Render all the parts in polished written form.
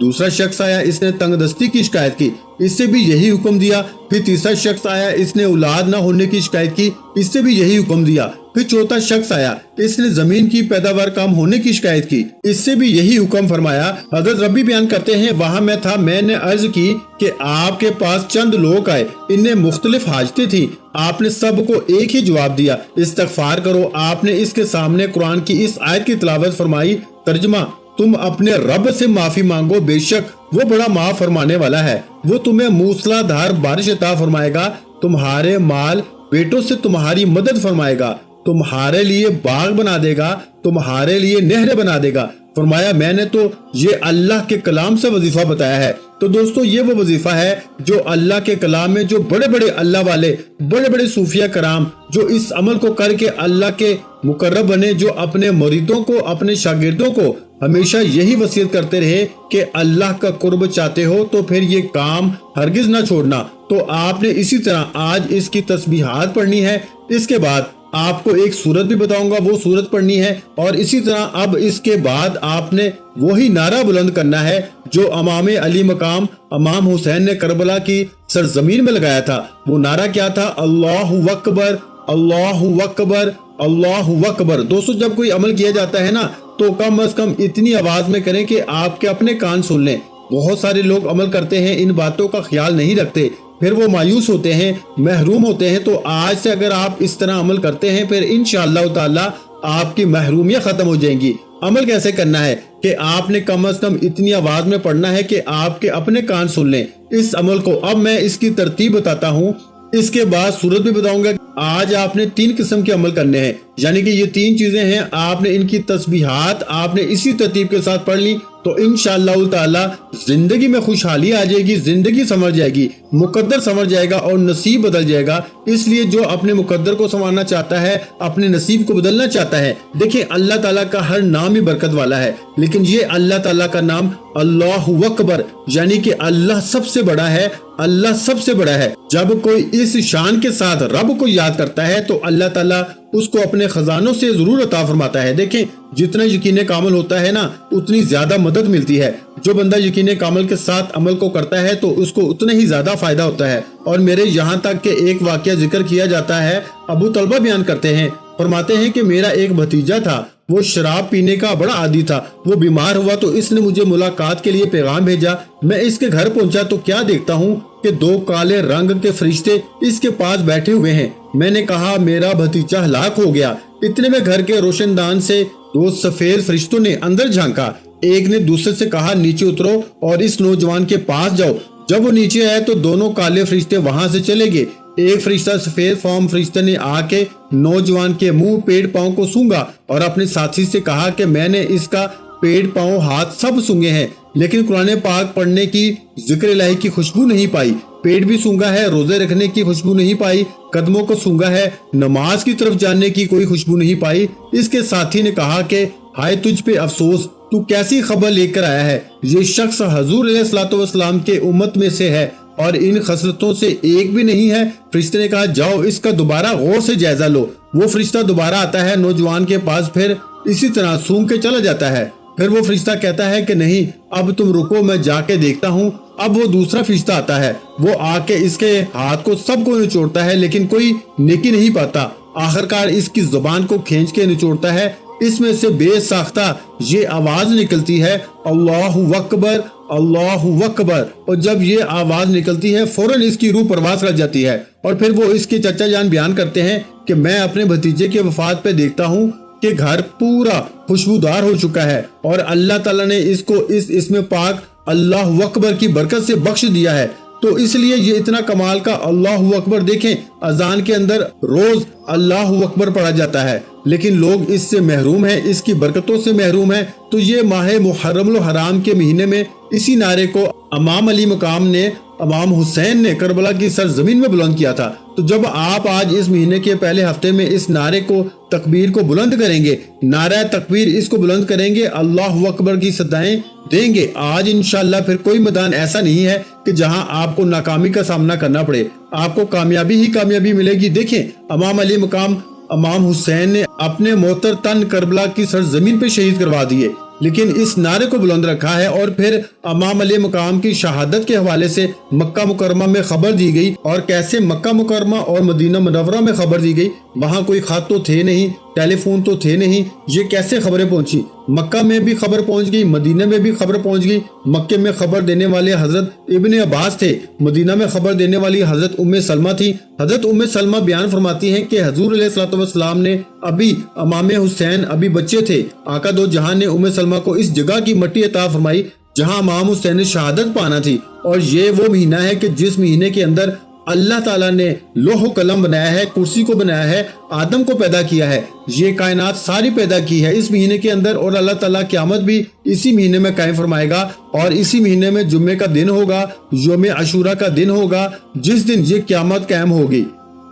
دوسرا شخص آیا، اس نے تنگ دستی کی شکایت کی، اس سے بھی یہی حکم دیا۔ پھر تیسرا شخص آیا، اس نے اولاد نہ ہونے کی شکایت کی، اس سے بھی یہی حکم دیا۔ پھر چوتھا شخص آیا، اس نے زمین کی پیداوار کم ہونے کی شکایت کی، اس سے بھی یہی حکم فرمایا۔ حضرت ربی بیان کرتے ہیں، وہاں میں تھا، میں نے عرض کی کہ آپ کے پاس چند لوگ آئے، انہیں مختلف حاجتیں تھیں، آپ نے سب کو ایک ہی جواب دیا، استغفار کرو۔ آپ نے اس کے سامنے قرآن کی اس آیت کی تلاوت فرمائی۔ ترجمہ: تم اپنے رب سے معافی مانگو، بے شک وہ بڑا معاف فرمانے والا ہے، وہ تمہیں موسلا دھار بارش عطا فرمائے گا، تمہارے مال بیٹوں سے تمہاری مدد فرمائے گا، تمہارے لیے باغ بنا دے گا، تمہارے لیے نہریں بنا دے گا۔ فرمایا میں نے تو یہ اللہ کے کلام سے وظیفہ بتایا ہے۔ تو دوستو یہ وہ وظیفہ ہے جو اللہ کے کلام میں، جو بڑے بڑے اللہ والے، بڑے بڑے صوفیہ کرام جو اس عمل کو کر کے اللہ کے مقرب بنے، جو اپنے مریدوں کو، اپنے شاگردوں کو ہمیشہ یہی وصیت کرتے رہے کہ اللہ کا قرب چاہتے ہو تو پھر یہ کام ہرگز نہ چھوڑنا۔ تو آپ نے اسی طرح آج اس کی تسبیحات پڑھنی ہے، اس کے بعد آپ کو ایک سورت بھی بتاؤں گا، وہ سورت پڑھنی ہے، اور اسی طرح اب اس کے بعد آپ نے وہی نعرہ بلند کرنا ہے جو امام علی مقام امام حسین نے کربلا کی سرزمین میں لگایا تھا۔ وہ نعرہ کیا تھا؟ اللہ اکبر، اللہ اکبر، اللہ اکبر۔ دوستو جب کوئی عمل کیا جاتا ہے نا تو کم از کم اتنی آواز میں کریں کہ آپ کے اپنے کان سن لیں۔ بہت سارے لوگ عمل کرتے ہیں، ان باتوں کا خیال نہیں رکھتے، پھر وہ مایوس ہوتے ہیں، محروم ہوتے ہیں۔ تو آج سے اگر آپ اس طرح عمل کرتے ہیں پھر انشاءاللہ تعالی آپ کی محرومیاں ختم ہو جائیں گی۔ عمل کیسے کرنا ہے کہ آپ نے کم از کم اتنی آواز میں پڑھنا ہے کہ آپ کے اپنے کان سن لیں اس عمل کو۔ اب میں اس کی ترتیب بتاتا ہوں، اس کے بعد سورت بھی بتاؤں گا۔ آج آپ نے 3 قسم کے عمل کرنے ہیں، یعنی کہ یہ 3 چیزیں ہیں، آپ نے ان کی تسبیحات آپ نے اسی ترتیب کے ساتھ پڑھ لی تو انشاءاللہ تعالی زندگی میں خوشحالی آ جائے گی، زندگی سنور جائے گی، مقدر سنور جائے گا اور نصیب بدل جائے گا۔ اس لیے جو اپنے مقدر کو سنوارنا چاہتا ہے، اپنے نصیب کو بدلنا چاہتا ہے، دیکھیں اللہ تعالیٰ کا ہر نام ہی برکت والا ہے، لیکن یہ اللہ تعالیٰ کا نام اللہ اکبر، یعنی کہ اللہ سب سے بڑا ہے، اللہ سب سے بڑا ہے۔ جب کوئی اس شان کے ساتھ رب کو یاد کرتا ہے تو اللہ تعالیٰ اس کو اپنے خزانوں سے ضرور عطا فرماتا ہے۔ دیکھیں جتنا یقین کامل ہوتا ہے نا اتنی زیادہ مدد ملتی ہے۔ جو بندہ یقین کامل کے ساتھ عمل کو کرتا ہے تو اس کو اتنا ہی زیادہ فائدہ ہوتا ہے۔ اور میرے یہاں تک کہ ایک واقعہ ذکر کیا جاتا ہے، ابو طلبہ بیان کرتے ہیں، فرماتے ہیں کہ میرا ایک بھتیجا تھا، وہ شراب پینے کا بڑا عادی تھا، وہ بیمار ہوا تو اس نے مجھے ملاقات کے لیے پیغام بھیجا۔ میں اس کے گھر پہنچا تو کیا دیکھتا ہوں کہ 2 کالے رنگ کے فرشتے اس کے پاس بیٹھے ہوئے ہیں۔ میں نے کہا میرا بھتیجا ہلاک ہو گیا۔ اتنے میں گھر کے روشن دان سے 2 سفید فرشتوں نے اندر جھانکا، ایک نے دوسرے سے کہا نیچے اترو اور اس نوجوان کے پاس جاؤ۔ جب وہ نیچے آئے تو دونوں کالے فرشتے وہاں سے چلے گئے۔ ایک فرشتہ سفید فام فرشتہ نے آ کے نوجوان کے منہ پیٹ پاؤں کو سونگا اور اپنے ساتھی سے کہا کہ میں نے اس کا پیٹ پاؤں ہاتھ سب سونگے ہیں لیکن قرآن پاک پڑھنے کی، ذکر الہی کی خوشبو نہیں پائی، پیٹ بھی سونگا ہے، روزے رکھنے کی خوشبو نہیں پائی، قدموں کو سونگا ہے، نماز کی طرف جانے کی کوئی خوشبو نہیں پائی۔ اس کے ساتھی نے کہا کہ ہائے تجھ پہ افسوس، تو کیسی خبر لے کر آیا ہے؟ یہ شخص حضور علیہ الصلوۃ والسلام کے امت میں سے ہے اور ان خصلتوں سے ایک بھی نہیں ہے۔ فرشتے نے کہا جاؤ اس کا دوبارہ غور سے جائزہ لو۔ وہ فرشتہ دوبارہ آتا ہے نوجوان کے پاس، پھر اسی طرح سونگ کے چلا جاتا ہے۔ پھر وہ فرشتہ کہتا ہے کہ نہیں اب تم رکو، میں جا کے دیکھتا ہوں۔ اب وہ دوسرا فرشتہ آتا ہے، وہ آ کے اس کے ہاتھ کو سب کو نچوڑتا ہے لیکن کوئی نیکی نہیں پاتا۔ آخرکار اس کی زبان کو کھینچ کے نچوڑتا ہے، اس میں سے بے ساختہ یہ آواز نکلتی ہے اللہ اکبر، اللہ اکبر۔ اور جب یہ آواز نکلتی ہے فوراً اس کی روح پرواز کر جاتی ہے۔ اور پھر وہ اس کے چچا جان بیان کرتے ہیں کہ میں اپنے بھتیجے کے وفات پہ دیکھتا ہوں کہ گھر پورا خوشبودار ہو چکا ہے اور اللہ تعالیٰ نے اس کو اس اسم پاک اللہ اکبر کی برکت سے بخش دیا ہے۔ تو اس لیے یہ اتنا کمال کا اللہ اکبر، دیکھیں اذان کے اندر روز اللہ اکبر پڑھا جاتا ہے لیکن لوگ اس سے محروم ہیں، اس کی برکتوں سے محروم ہیں۔ تو یہ ماہ محرم الحرام کے مہینے میں اسی نعرے کو امام علی مقام نے، امام حسین نے کربلا کی سرزمین میں بلند کیا تھا۔ تو جب آپ آج اس مہینے کے پہلے ہفتے میں اس نعرے کو، تکبیر کو بلند کریں گے، نعرہ تکبیر اس کو بلند کریں گے، اللہ اکبر کی صدائیں دیں گے، آج انشاءاللہ پھر کوئی میدان ایسا نہیں ہے کہ جہاں آپ کو ناکامی کا سامنا کرنا پڑے، آپ کو کامیابی ہی کامیابی ملے گی۔ دیکھیں امام علی مقام امام حسین نے اپنے محتر تن کربلا کی سرزمین پہ شہید کروا دیے لیکن اس نعرے کو بلند رکھا ہے۔ اور پھر امام علیہ مقام کی شہادت کے حوالے سے مکہ مکرمہ میں خبر دی گئی، اور کیسے مکہ مکرمہ اور مدینہ منورہ میں خبر دی گئی، وہاں کوئی خط تو تھے نہیں، ٹیلی فون تو تھے نہیں، یہ کیسے خبریں پہنچی؟ مکہ میں بھی خبر پہنچ گئی، مدینہ میں بھی خبر پہنچ گئی۔ مکہ میں خبر دینے والے حضرت ابن عباس تھے، مدینہ میں خبر دینے والی حضرت ام سلمہ تھی۔ حضرت ام سلمہ بیان فرماتی ہیں کہ حضور علیہ الصلوۃ والسلام نے ابھی امام حسین ابھی بچے تھے، آقا دو جہاں نے ام سلمہ کو اس جگہ کی مٹی عطا فرمائی جہاں امام حسین نے شہادت پانا تھی، اور یہ وہ مہینہ ہے کہ جس مہینے کے اندر اللہ تعالیٰ نے لوح و قلم بنایا ہے، کرسی کو بنایا ہے، آدم کو پیدا کیا ہے، یہ کائنات ساری پیدا کی ہے اس مہینے کے اندر، اور اللہ تعالیٰ قیامت بھی اسی مہینے میں قائم فرمائے گا، اور اسی مہینے میں جمعے کا دن ہوگا، یوم عاشورہ کا دن ہوگا، جس دن یہ قیامت قائم ہوگی۔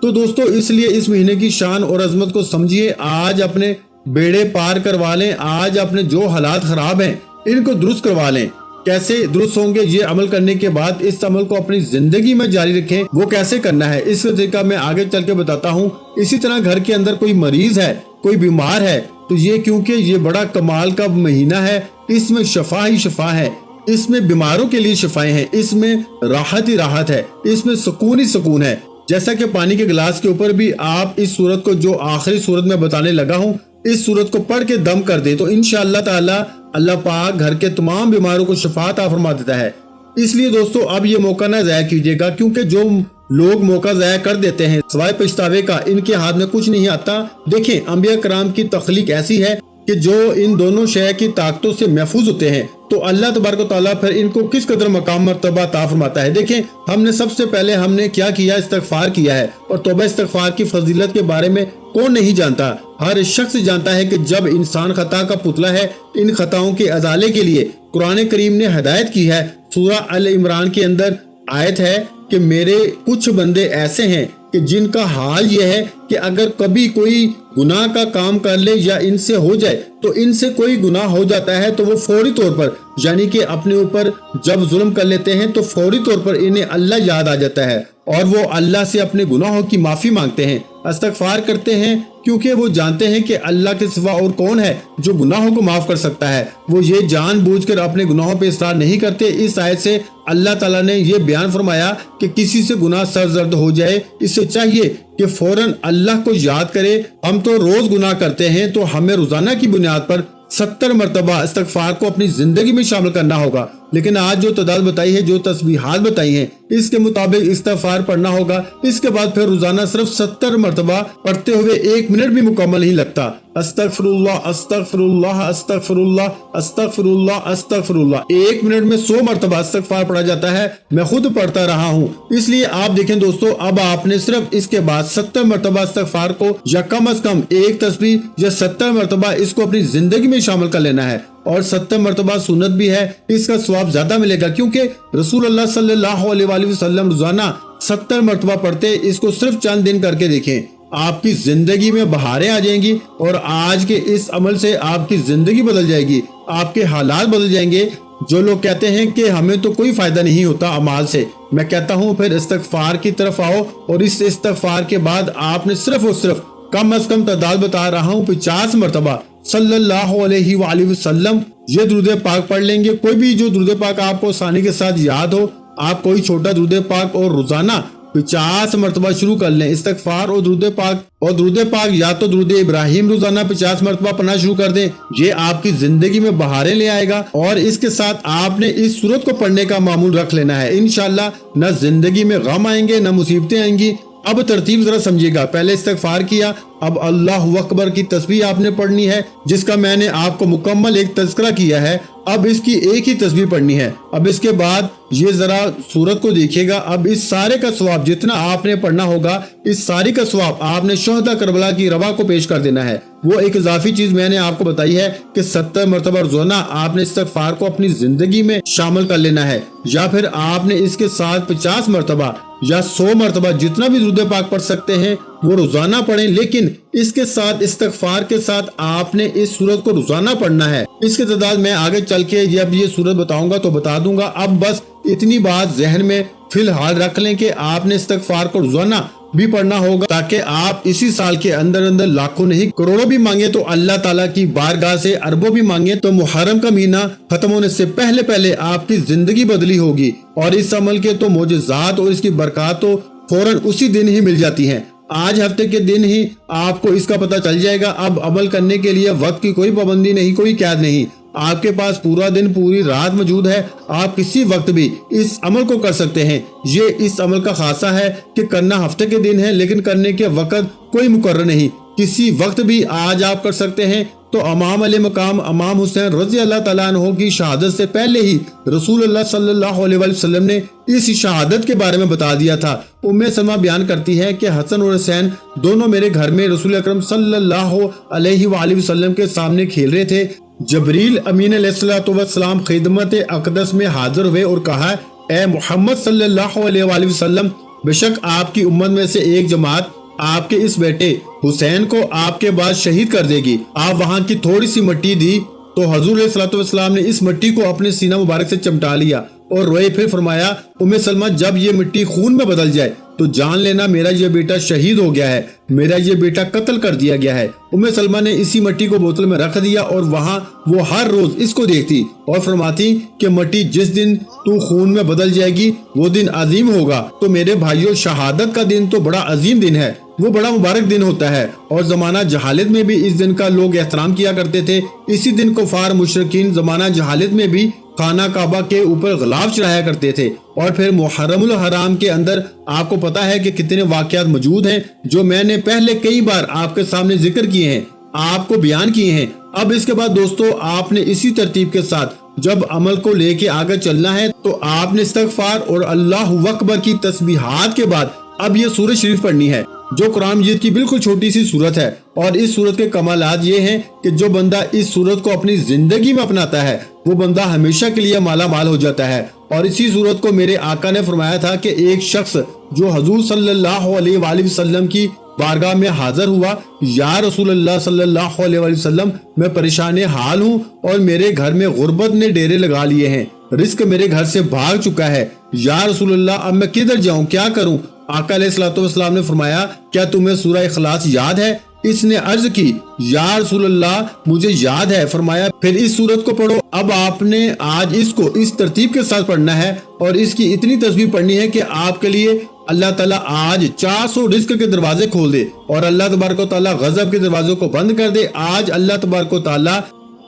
تو دوستو اس لیے اس مہینے کی شان اور عظمت کو سمجھیے، آج اپنے بیڑے پار کروا لیں، آج اپنے جو حالات خراب ہیں ان کو درست کروا لیں۔ کیسے درست ہوں گے؟ یہ عمل کرنے کے بعد اس عمل کو اپنی زندگی میں جاری رکھیں۔ وہ کیسے کرنا ہے اس کا طریقہ میں آگے چل کے بتاتا ہوں۔ اسی طرح گھر کے اندر کوئی مریض ہے، کوئی بیمار ہے، تو یہ کیونکہ یہ بڑا کمال کا مہینہ ہے، اس میں شفا ہی شفا ہے، اس میں بیماروں کے لیے شفائیں ہیں، اس میں راحت ہی راحت ہے، اس میں سکون ہی سکون ہے۔ جیسا کہ پانی کے گلاس کے اوپر بھی آپ اس صورت کو جو آخری صورت میں بتانے لگا ہوں، اس صورت کو پڑھ کے دم کر دے تو انشاءاللہ تعالی اللہ پاک گھر کے تمام بیماروں کو شفا عطا فرما دیتا ہے۔ اس لیے دوستو اب یہ موقع نہ ضائع کیجیے گا، کیونکہ جو لوگ موقع ضائع کر دیتے ہیں سوائے پچھتاوے کا ان کے ہاتھ میں کچھ نہیں آتا۔ دیکھیں انبیاء کرام کی تخلیق ایسی ہے کہ جو ان دونوں شے کی طاقتوں سے محفوظ ہوتے ہیں، تو اللہ تبارک و تعالیٰ پھر ان کو کس قدر مقام مرتبہ عطا فرماتا ہے۔ دیکھیں ہم نے سب سے پہلے ہم نے کیا کیا؟ استغفار کیا ہے، اور توبہ استغفار کی فضیلت کے بارے میں کون نہیں جانتا؟ ہر شخص جانتا ہے کہ جب انسان خطا کا پتلا ہے، ان خطاؤں کے ازالے کے لیے قرآن کریم نے ہدایت کی ہے۔ سورہ ال عمران کے اندر آیت ہے کہ میرے کچھ بندے ایسے ہیں کہ جن کا حال یہ ہے کہ اگر کبھی کوئی گناہ کا کام کر لے یا ان سے ہو جائے تو ان سے کوئی گناہ ہو جاتا ہے تو وہ فوری طور پر یعنی کہ اپنے اوپر جب ظلم کر لیتے ہیں تو فوری طور پر انہیں اللہ یاد آ جاتا ہے اور وہ اللہ سے اپنے گناہوں کی معافی مانگتے ہیں، استغفار کرتے ہیں، کیونکہ وہ جانتے ہیں کہ اللہ کے سوا اور کون ہے جو گناہوں کو معاف کر سکتا ہے۔ وہ یہ جان بوجھ کر اپنے گناہوں پہ اصرار نہیں کرتے۔ اس آیت سے اللہ تعالیٰ نے یہ بیان فرمایا کہ کسی سے گناہ سرزد ہو جائے اس سے چاہیے کہ فوراً اللہ کو یاد کرے۔ ہم تو روز گناہ کرتے ہیں تو ہمیں روزانہ کی بنیاد پر 70 مرتبہ استغفار کو اپنی زندگی میں شامل کرنا ہوگا، لیکن آج جو تعداد بتائی ہے، جو تسبیحات بتائی ہیں، اس کے مطابق استغفار پڑھنا ہوگا۔ اس کے بعد پھر روزانہ صرف 70 مرتبہ پڑھتے ہوئے 1 منٹ بھی مکمل نہیں لگتا۔ استغفر اللہ استغفر اللہ استغفر اللہ استغفر اللہ استغفر اللہ، 1 منٹ میں 100 مرتبہ استغفار پڑھا جاتا ہے۔ میں خود پڑھتا رہا ہوں، اس لیے آپ دیکھیں دوستو، اب آپ نے صرف اس کے بعد 70 مرتبہ استغفار کو یا کم از کم ایک تسبیح یا 70 مرتبہ اس کو اپنی زندگی میں شامل کر لینا ہے، اور 70 مرتبہ سنت بھی ہے، اس کا ثواب زیادہ ملے گا، کیونکہ رسول اللہ صلی اللہ علیہ وآلہ وسلم روزانہ 70 مرتبہ پڑھتے۔ اس کو صرف چند دن کر کے دیکھیں، آپ کی زندگی میں بہاریں آ جائیں گی، اور آج کے اس عمل سے آپ کی زندگی بدل جائے گی، آپ کے حالات بدل جائیں گے۔ جو لوگ کہتے ہیں کہ ہمیں تو کوئی فائدہ نہیں ہوتا اعمال سے، میں کہتا ہوں پھر استغفار کی طرف آؤ، اور اس استغفار کے بعد آپ نے صرف اور صرف کم از کم تعداد بتا رہا ہوں 50 مرتبہ صلی اللہ علیہ وآلہ وسلم یہ درود پاک پڑھ لیں گے۔ کوئی بھی جو درود پاک آپ کو آسانی کے ساتھ یاد ہو، آپ کوئی چھوٹا درود پاک اور روزانہ 50 مرتبہ شروع کر لیں استغفار اور درود پاک یا تو درود ابراہیم روزانہ 50 مرتبہ پڑھنا شروع کر دیں، یہ آپ کی زندگی میں بہاریں لے آئے گا، اور اس کے ساتھ آپ نے اس سورت کو پڑھنے کا معمول رکھ لینا ہے۔ انشاءاللہ نہ زندگی میں غم آئیں گے، نہ مصیبتیں آئیں گی۔ اب ترتیب ذرا سمجھیے گا، پہلے استغفار کیا، اب اللہ اکبر کی تسبیح آپ نے پڑھنی ہے، جس کا میں نے آپ کو مکمل ایک تذکرہ کیا ہے، اب اس کی ایک ہی تسبیح پڑھنی ہے۔ اب اس کے بعد یہ ذرا سورت کو دیکھیے گا، اب اس سارے کا ثواب جتنا آپ نے پڑھنا ہوگا، اس ساری کا ثواب آپ نے شہداء کربلا کی رواح کو پیش کر دینا ہے۔ وہ ایک اضافی چیز میں نے آپ کو بتائی ہے کہ 70 مرتبہ روزانہ آپ نے استغفار کو اپنی زندگی میں شامل کر لینا ہے، یا پھر آپ نے اس کے ساتھ 50 مرتبہ یا 100 مرتبہ جتنا بھی درود پاک پڑھ سکتے ہیں وہ روزانہ پڑھیں، لیکن اس کے ساتھ استغفار کے ساتھ آپ نے اس سورت کو روزانہ پڑھنا ہے۔ اس کے تعداد میں آگے چل کے جب یہ سورت بتاؤں گا تو بتا دوں گا۔ اب بس اتنی بات ذہن میں فی الحال رکھ لیں کہ آپ نے استغفار کو روزانہ بھی پڑھنا ہوگا تاکہ آپ اسی سال کے اندر اندر لاکھوں نہیں کروڑوں بھی مانگے تو اللہ تعالیٰ کی بارگاہ سے اربوں بھی مانگے تو محرم کا مہینہ ختم ہونے سے پہلے پہلے آپ کی زندگی بدلی ہوگی، اور اس عمل کے تو معجزات اور اس کی برکات تو فوراً اسی دن ہی مل جاتی ہیں۔ آج ہفتے کے دن ہی آپ کو اس کا پتہ چل جائے گا۔ اب عمل کرنے کے لیے وقت کی کوئی پابندی نہیں، کوئی قید نہیں، آپ کے پاس پورا دن پوری رات موجود ہے، آپ کسی وقت بھی اس عمل کو کر سکتے ہیں۔ یہ اس عمل کا خاصہ ہے کہ کرنا ہفتے کے دن ہے، لیکن کرنے کے وقت کوئی مقرر نہیں، کسی وقت بھی آج آپ کر سکتے ہیں۔ تو امام علیہ مقام امام حسین رضی اللہ تعالیٰ عنہ کی شہادت سے پہلے ہی رسول اللہ صلی اللہ علیہ وسلم نے اس شہادت کے بارے میں بتا دیا تھا۔ ام سلمہ بیان کرتی ہے کہ حسن اور حسین دونوں میرے گھر میں رسول اکرم صلی اللہ علیہ وآلہ وسلم کے سامنے کھیل رہے تھے۔ جبریل امین علیہ السلام خدمت اقدس میں حاضر ہوئے اور کہا، اے محمد صلی اللہ علیہ وآلہ وسلم، بے شک آپ کی امت میں سے ایک جماعت آپ کے اس بیٹے حسین کو آپ کے بعد شہید کر دے گی۔ آپ وہاں کی تھوڑی سی مٹی دی تو حضور علیہ السلام نے اس مٹی کو اپنے سینہ مبارک سے چمٹا لیا اور روئے، پھر فرمایا، ام سلمہ جب یہ مٹی خون میں بدل جائے تو جان لینا میرا یہ بیٹا شہید ہو گیا ہے، میرا یہ بیٹا قتل کر دیا گیا ہے۔ ام سلمہ نے اسی مٹی کو بوتل میں رکھ دیا اور وہاں وہ ہر روز اس کو دیکھتی اور فرماتی کہ مٹی جس دن تو خون میں بدل جائے گی وہ دن عظیم ہوگا۔ تو میرے بھائیوں، شہادت کا دن تو بڑا عظیم دن ہے، وہ بڑا مبارک دن ہوتا ہے، اور زمانہ جہالت میں بھی اس دن کا لوگ احترام کیا کرتے تھے۔ اسی دن کفار مشرکین زمانہ جہالت میں بھی خانہ کعبہ کے اوپر غلاف چڑھایا کرتے تھے۔ اور پھر محرم الحرام کے اندر آپ کو پتا ہے کہ کتنے واقعات موجود ہیں جو میں نے پہلے کئی بار آپ کے سامنے ذکر کیے ہیں، آپ کو بیان کیے ہیں۔ اب اس کے بعد دوستو، آپ نے اسی ترتیب کے ساتھ جب عمل کو لے کے آگے چلنا ہے تو آپ نے استغفار اور اللہ اکبر کی تسبیحات کے بعد اب یہ سورۃ شریف پڑھنی ہے، جو قرآن مجید کی بالکل چھوٹی سی سورت ہے۔ اور اس سورت کے کمالات یہ ہیں کہ جو بندہ اس سورت کو اپنی زندگی میں اپناتا ہے وہ بندہ ہمیشہ کے لیے مالا مال ہو جاتا ہے۔ اور اسی سورت کو میرے آقا نے فرمایا تھا کہ ایک شخص جو حضور صلی اللہ علیہ وآلہ وسلم کی بارگاہ میں حاضر ہوا، یا رسول اللہ صلی اللہ علیہ وآلہ وسلم، میں پریشان حال ہوں اور میرے گھر میں غربت نے ڈیرے لگا لیے ہیں، رزق میرے گھر سے بھاگ چکا ہے، یا رسول اللہ اب میں کدھر جاؤں، کیا کروں؟ آقا علیہ السلام نے فرمایا، کیا تمہیں سورہ اخلاص یاد ہے؟ اس نے عرض کی، یا رسول اللہ مجھے یاد ہے۔ فرمایا پھر اس سورت کو پڑھو۔ اب آپ نے آج اس کو اس ترتیب کے ساتھ پڑھنا ہے اور اس کی اتنی تسبیح پڑھنی ہے کہ آپ کے لیے اللہ تعالیٰ آج 400 رزق کے دروازے کھول دے اور اللہ تبارک و تعالیٰ غضب کے دروازوں کو بند کر دے۔ آج اللہ تبارک و تعالیٰ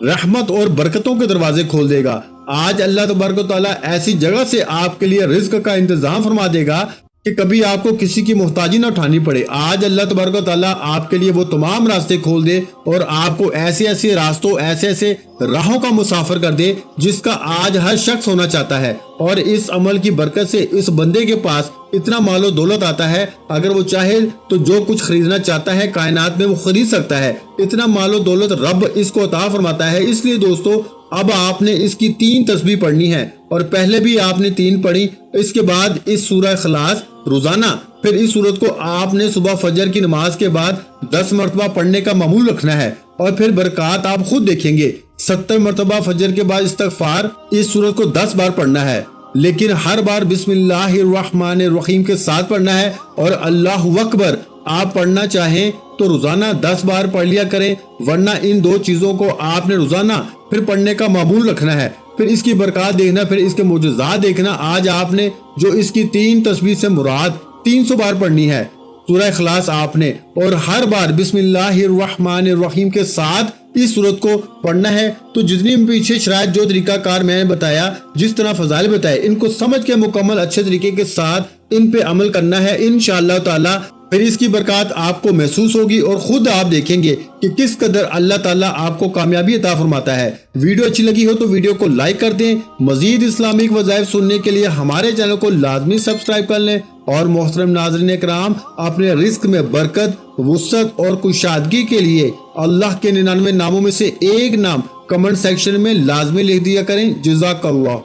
رحمت اور برکتوں کے دروازے کھول دے گا۔ آج اللہ تبارک و تعالیٰ ایسی جگہ سے آپ کے لیے رزق کا انتظام فرما دے گا کہ کبھی آپ کو کسی کی محتاجی نہ اٹھانی پڑے۔ آج اللہ تبارک و تعالیٰ آپ کے لیے وہ تمام راستے کھول دے اور آپ کو ایسے ایسے راستوں، ایسے ایسے راہوں کا مسافر کر دے جس کا آج ہر شخص ہونا چاہتا ہے۔ اور اس عمل کی برکت سے اس بندے کے پاس اتنا مال و دولت آتا ہے، اگر وہ چاہے تو جو کچھ خریدنا چاہتا ہے کائنات میں وہ خرید سکتا ہے۔ اتنا مال و دولت رب اس کو عطا فرماتا ہے۔ اس لیے دوستو، اب آپ نے اس کی 3 تسبیح پڑھنی ہے، اور پہلے بھی آپ نے 3 پڑھی۔ اس کے بعد اس سورہ اخلاص روزانہ، پھر اس سورت کو آپ نے صبح فجر کی نماز کے بعد 10 مرتبہ پڑھنے کا معمول رکھنا ہے، اور پھر برکات آپ خود دیکھیں گے۔ 70 مرتبہ فجر کے بعد استغفار اس سورت کو 10 بار پڑھنا ہے، لیکن ہر بار بسم اللہ الرحمن الرحیم کے ساتھ پڑھنا ہے، اور اللہ اکبر آپ پڑھنا چاہیں تو روزانہ 10 بار پڑھ لیا کریں، ورنہ ان 2 چیزوں کو آپ نے روزانہ پھر پڑھنے کا معمول رکھنا ہے۔ پھر اس کی برکات دیکھنا، پھر اس کے معجزات دیکھنا۔ آج آپ نے جو اس کی 3 تسبیح سے مراد 300 بار پڑھنی ہے سورہ اخلاص آپ نے، اور ہر بار بسم اللہ الرحمن الرحیم کے ساتھ اس سورت کو پڑھنا ہے۔ تو جتنی پیچھے شرائط، جو طریقہ کار میں نے بتایا، جس طرح فضائل بتائے، ان کو سمجھ کے مکمل اچھے طریقے کے ساتھ ان پہ عمل کرنا ہے انشاءاللہ تعالی۔ پھر اس کی برکات آپ کو محسوس ہوگی اور خود آپ دیکھیں گے کہ کس قدر اللہ تعالیٰ آپ کو کامیابی عطا فرماتا ہے۔ ویڈیو اچھی لگی ہو تو ویڈیو کو لائک کر دیں۔ مزید اسلامک وظائف سننے کے لیے ہمارے چینل کو لازمی سبسکرائب کر لیں، اور محترم ناظرین اکرام، اپنے رزق میں برکت، وسعت اور کشادگی کے لیے اللہ کے 99 ناموں میں سے ایک نام کمنٹ سیکشن میں لازمی لکھ دیا کریں۔ جزاک اللہ۔